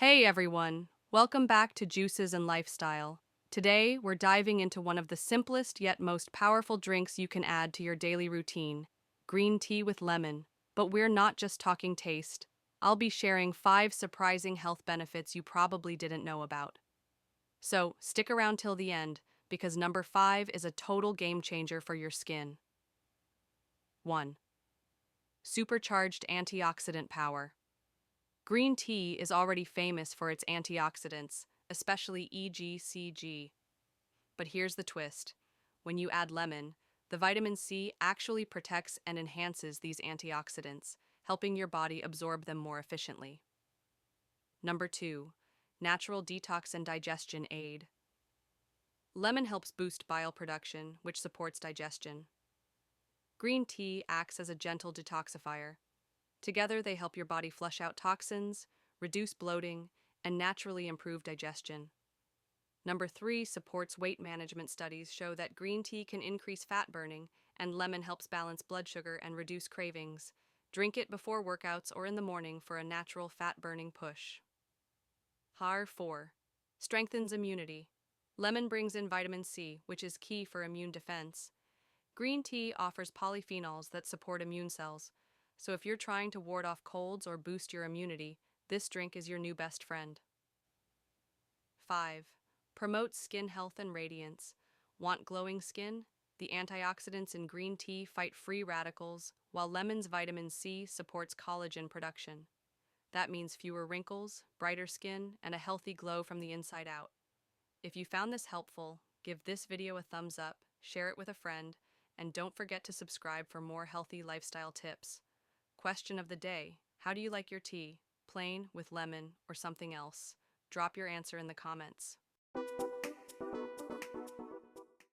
Hey everyone, welcome back to Juices and Lifestyle. Today, we're diving into one of the simplest yet most powerful drinks you can add to your daily routine, green tea with lemon. But we're not just talking taste. I'll be sharing 5 surprising health benefits you probably didn't know about. So, stick around till the end, because number 5 is a total game changer for your skin. 1. Supercharged Antioxidant Power. Green tea is already famous for its antioxidants, especially EGCG. But here's the twist. When you add lemon, the vitamin C actually protects and enhances these antioxidants, helping your body absorb them more efficiently. Number 2. Natural Detox and Digestion Aid. Lemon helps boost bile production, which supports digestion. Green tea acts as a gentle detoxifier. Together, they help your body flush out toxins, reduce bloating, and naturally improve digestion. Number 3 supports weight management. Studies show that green tea can increase fat burning, and lemon helps balance blood sugar and reduce cravings. Drink it before workouts or in the morning for a natural fat burning push. 4. Strengthens immunity. Lemon brings in vitamin C, which is key for immune defense. Green tea offers polyphenols that support immune cells, so if you're trying to ward off colds or boost your immunity, this drink is your new best friend. 5. Promotes skin health and radiance. Want glowing skin? The antioxidants in green tea fight free radicals, while lemon's vitamin C supports collagen production. That means fewer wrinkles, brighter skin, and a healthy glow from the inside out. If you found this helpful, give this video a thumbs up, share it with a friend, and don't forget to subscribe for more healthy lifestyle tips. Question of the day: how do you like your tea? Plain, with lemon, or something else? Drop your answer in the comments.